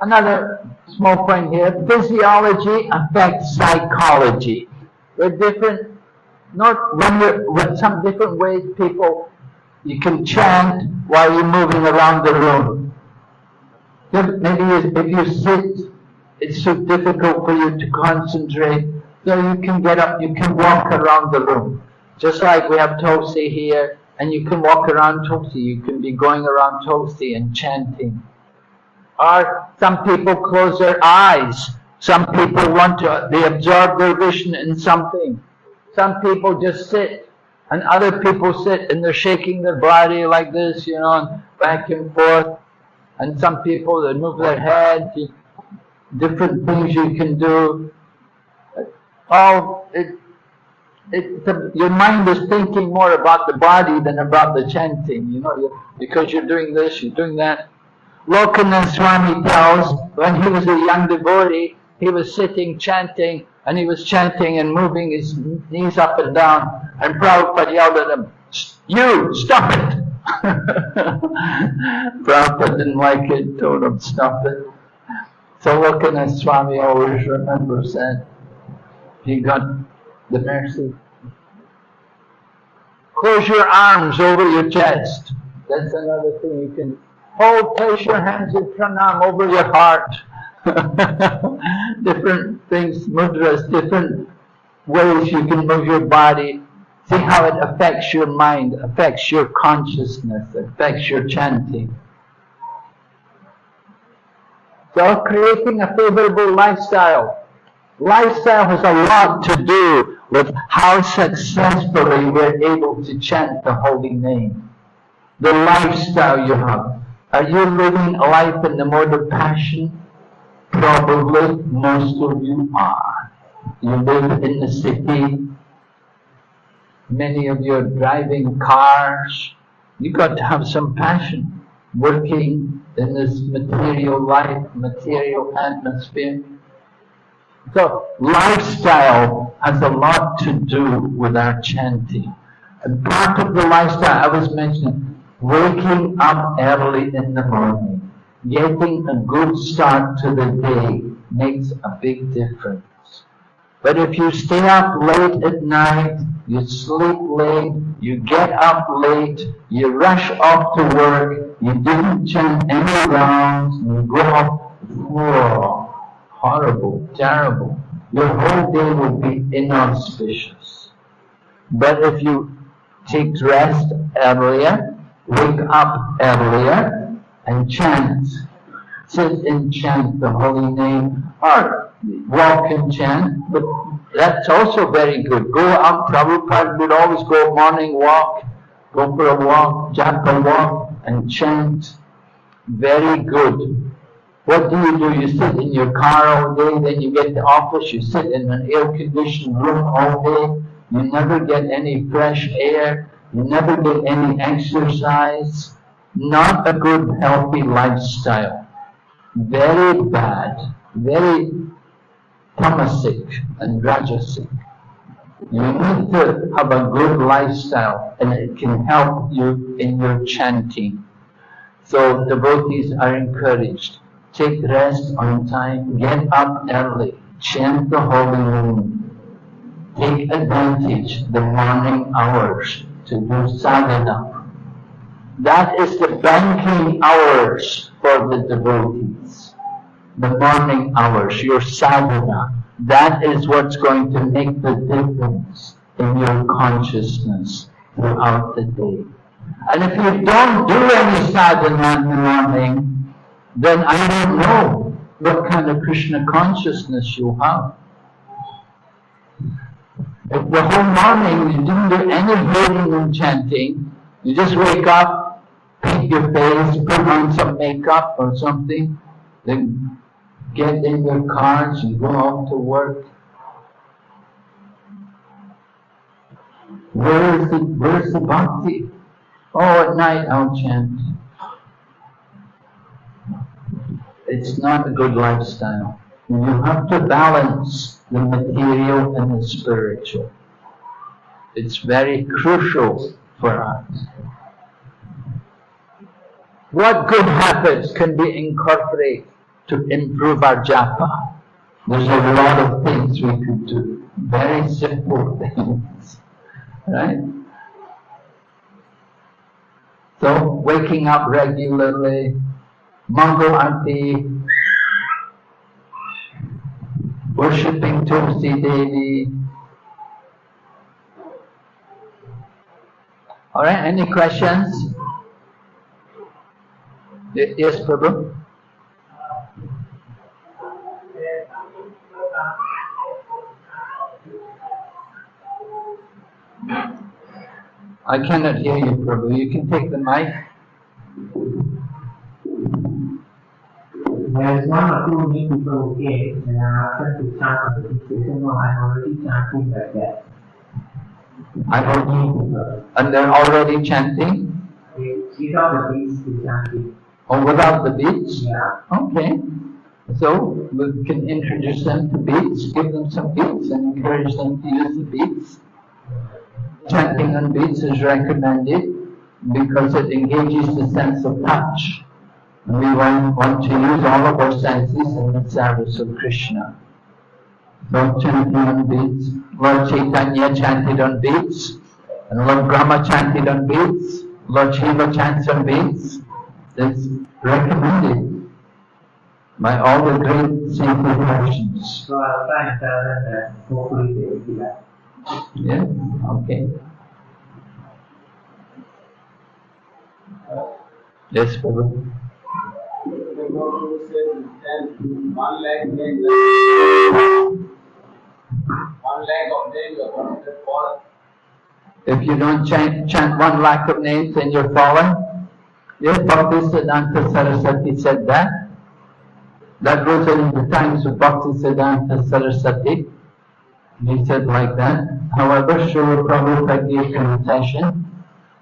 another small point here. Physiology affects psychology. We're different, with some different ways people, you can chant while you're moving around the room. Maybe if you sit, it's so difficult for you to concentrate, so you can get up, you can walk around the room. Just like we have Tulsi here, and you can walk around Tulsi, you can be going around Tulsi and chanting. Or some people close their eyes. Some people they absorb their vision in something. Some people just sit, and other people sit and they're shaking their body like this, you know, back and forth. And some people, they move their head, different things you can do. Your mind is thinking more about the body than about the chanting, you know, because you're doing this, you're doing that. Lokananda Swami tells, when he was a young devotee, he was sitting chanting, and he was chanting and moving his knees up and down, and Prabhupada yelled at him, "You, stop it!" Prabhupada didn't like it, told him, "Stop it." So Lokananda Swami always remembers that. He got the mercy. Close your arms over your chest. That's another thing you can place your hands in pranam over your heart. Different things, mudras, different ways you can move your body. See how it affects your mind, affects your consciousness, affects your chanting. So creating a favorable lifestyle. Lifestyle has a lot to do with how successfully we're able to chant the holy name. The lifestyle you have. Are you living a life in the mode of passion? Probably most of you are. You live in the city. Many of you are driving cars. You've got to have some passion. working in this material life, material atmosphere. So lifestyle has a lot to do with our chanting. And part of the lifestyle I was mentioning, waking up early in the morning, getting a good start to the day makes a big difference. But if you stay up late at night, you sleep late, you get up late, you rush off to work, you didn't chant any rounds, you go off, whoa, horrible, terrible. Your whole day will be inauspicious. But if you take rest earlier, wake up earlier, and chant, sit and chant the holy name, or walk and chant, but that's also very good. Go out, Prabhupada would always go morning walk, go for a walk, japa walk, and chant. Very good. What do? You sit in your car all day, then you get to office, you sit in an air-conditioned room all day, you never get any fresh air, you never get any exercise. Not a good, healthy lifestyle. Very bad, very tamasic and rajasic. You need to have a good lifestyle, and it can help you in your chanting. So devotees are encouraged. Take rest on time, get up early, chant the holy name. Take advantage the morning hours to do sadhana. That is the banking hours for the devotees. The morning hours, your sadhana. That is what's going to make the difference in your consciousness throughout the day. And if you don't do any sadhana in the morning, then I don't know what kind of Krishna consciousness you have. If the whole morning you didn't do any hearing and chanting, you just wake up, paint your face, put on some makeup or something, then get in your cars and go off to work. Where's the bhakti? Oh, at night I'll chant. It's not a good lifestyle. You have to balance the material and the spiritual. It's very crucial for us. What good habits can we incorporate to improve our japa? There's a lot of things we could do. Very simple things. Right? So, waking up regularly, Mangal Aarti, worshipping Tulsi Devi. Alright, any questions? Yes, Prabhu? I cannot hear you, Prabhu. You can take the mic. There is one or two new people who came and are asked to chant on the station. No, I'm already chanting like that. And they're already chanting? Without the beats, they're chanting. Oh, without the beats? Yeah. Okay. So we can introduce them to beats, give them some beats, and encourage them to use the beats. Chanting on beats is recommended because it engages the sense of touch. We want to use all of our senses in the service of Krishna. So chanting on beats. Lord Chaitanya chanted on beats, and Lord Brahma chanted on beats, Lord Shiva chants on beats. It's recommended by all the great saintly persons. So I'll try and tell them that hopefully they will do that. Yeah? Okay. Yes, Prabhu. The Guru says, and 1 lakh names, 1 lakh of names are considered fallen. If you don't chant 1 lakh of names, then you're fallen. Yes, Bhaktisiddhanta Saraswati said that. That was in the times of Bhaktisiddhanta Saraswati. He said like that. However, Srila Prabhupada gave confession.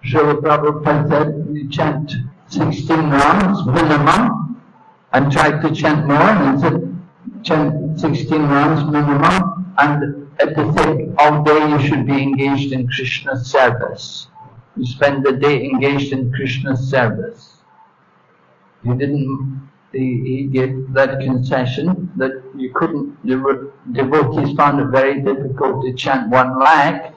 Srila Prabhupada said, you chant 16 rounds minimum, and try to chant more, and said, chant 16 rounds minimum, and at the same, all day you should be engaged in Krishna's service. You spend the day engaged in Krishna's service. He gave that concession that you couldn't, the devotees found it very difficult to chant 1 lakh,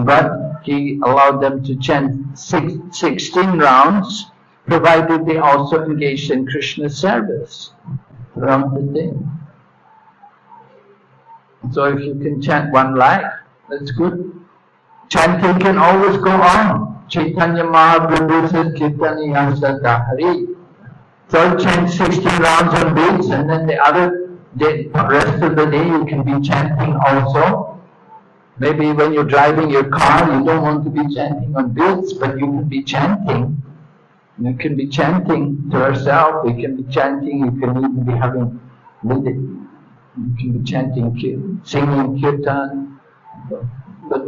but he allowed them to chant 16 rounds, provided they also engaged in Krishna's service throughout the day. So if you can chant 1 lakh, that's good. Chanting can always go on. Chaitanya Mahaprabhu says, Kirtaniya Sadahari. So chant 16 rounds on beats, and then the rest of the day you can be chanting also. Maybe when you're driving your car, you don't want to be chanting on beats, but you can be chanting. You can be chanting to yourself, you can be chanting, you can even be having music. You can be chanting, singing kirtan. But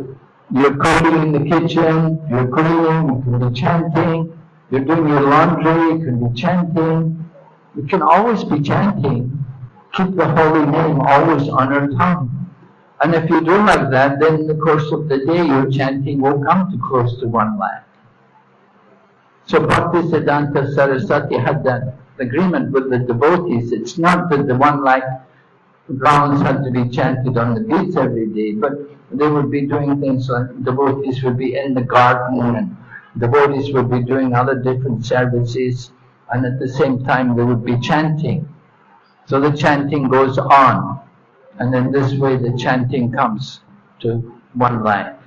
you're cooking in the kitchen, you're cleaning, you can be chanting. You're doing your laundry, you can be chanting. You can always be chanting. Keep the holy name always on your tongue. And if you do like that, then in the course of the day your chanting will come to close to 1 lakh. So Bhaktisiddhanta Saraswati had that agreement with the devotees. It's not that the 1 lakh rounds had to be chanted on the beats every day, but they would be doing things like devotees would be in the garden, and devotees would be doing other different services, and at the same time they would be chanting. So the chanting goes on, and in this way the chanting comes to 1 lakh.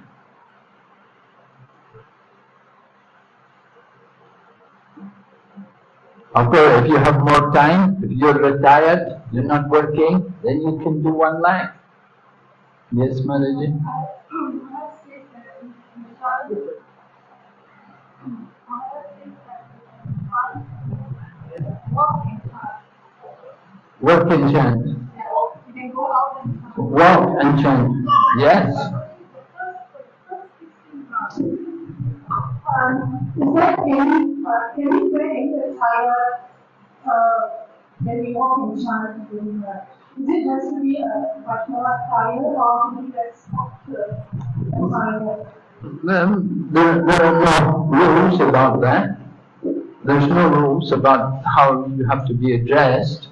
Okay, if you have more time, if you're retired, you're not working, then you can do 1 lakh. Yes, Mataji? Work and chant. Walk and chant. Yes. Is there can we wear any attire when we walk in chant? Is it has to be a particular attire, or can we wear soft attire? There are no rules about that. There's no rules about how you have to be addressed.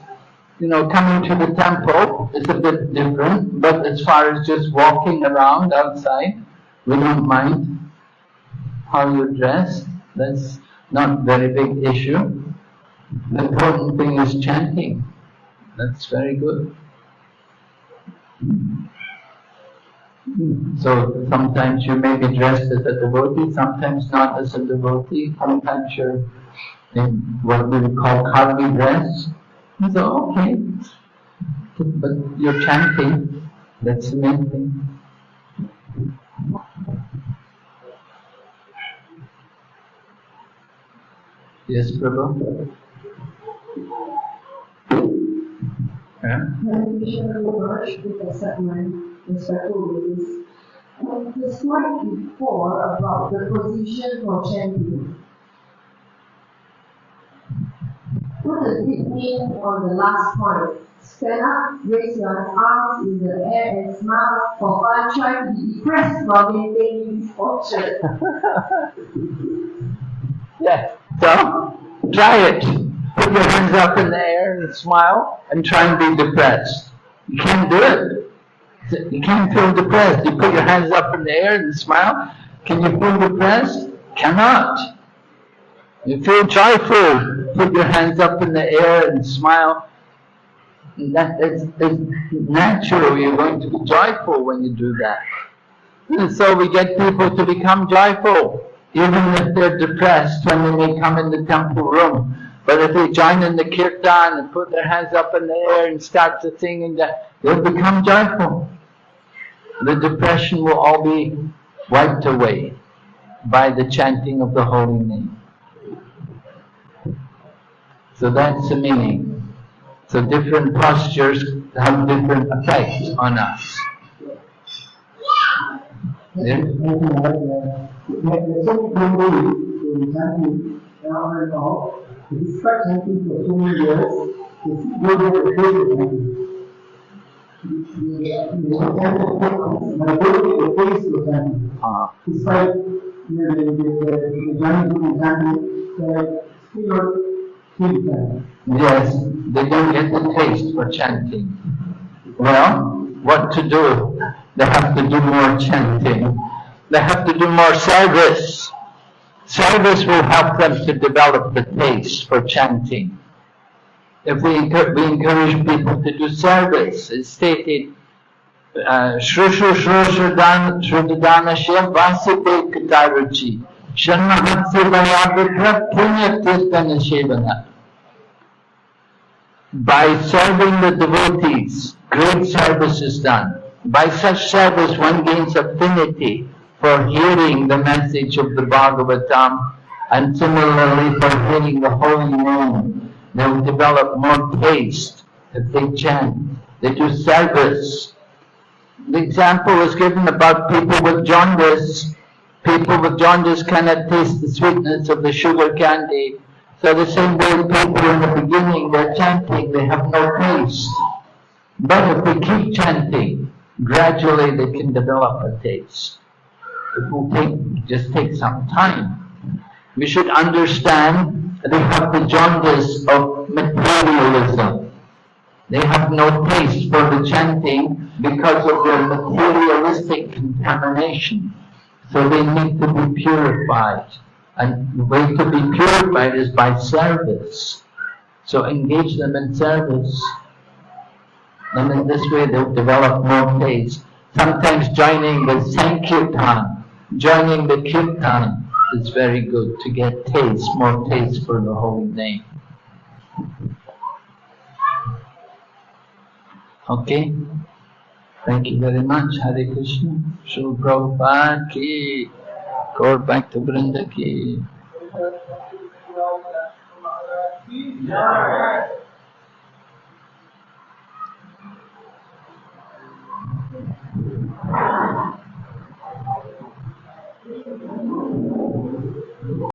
You know, coming to the temple is a bit different, but as far as just walking around outside, we don't mind how you dress. That's not a very big issue. The important thing is chanting. That's very good. So sometimes you may be dressed as a devotee, sometimes not as a devotee, sometimes you're in what we would call karmi dress. So okay, but you're chanting, that's the main thing. Yes, Prabhu? Yeah? The slide before about the position for chanting. What does it mean on the last point? Stand up, raise your arms in the air and smile for fun, try to be impressed while maintaining this posture. Yeah, so try it. Put your hands up in the air and smile and try and be depressed. You can't do it. You can't feel depressed. You put your hands up in the air and smile. Can you feel depressed? Cannot. You feel joyful. Put your hands up in the air and smile. That is natural. You're going to be joyful when you do that. And so we get people to become joyful, even if they're depressed when they may come in the temple room. But if they join in the kirtan and put their hands up in the air and start to sing, and they'll become joyful. The depression will all be wiped away by the chanting of the holy name. So that's the meaning. So different postures have different effects on us. Yeah? on and off. If you start chanting for so many years, you go to the place of chanting. But go to the place of chanting. It's like the Johnny Good chanting, still not feel chanting. Yes, they don't get the taste for chanting. Well, what to do? They have to do more chanting. They have to do more service. Service will help them to develop the taste for chanting. If we encourage people to do service, it's stated, Shru Shrudadana Shiv Vasipe Katarachi Shanmahatsi Layavitra Punya Tirtana Shevana. By serving the devotees, great service is done. By such service, one gains affinity for hearing the message of the Bhagavatam, and similarly for hearing the holy name. They will develop more taste if they chant. They do service. The example was given about people with jaundice. People with jaundice cannot taste the sweetness of the sugar candy. So the same way people in the beginning, they're chanting, they have no taste. But if they keep chanting, gradually they can develop a taste. It will just take some time. We should understand that they have the jaundice of materialism. They have no taste for the chanting because of their materialistic contamination. So they need to be purified. And the way to be purified is by service. So engage them in service. And in this way they'll develop more taste. Sometimes joining the Sankirtan, joining the Kirtan is very good to get taste, more taste for the holy name. Okay? Thank you very much. Hare Krishna. Srila Prabhupada ki. Go back to Vrinda ki.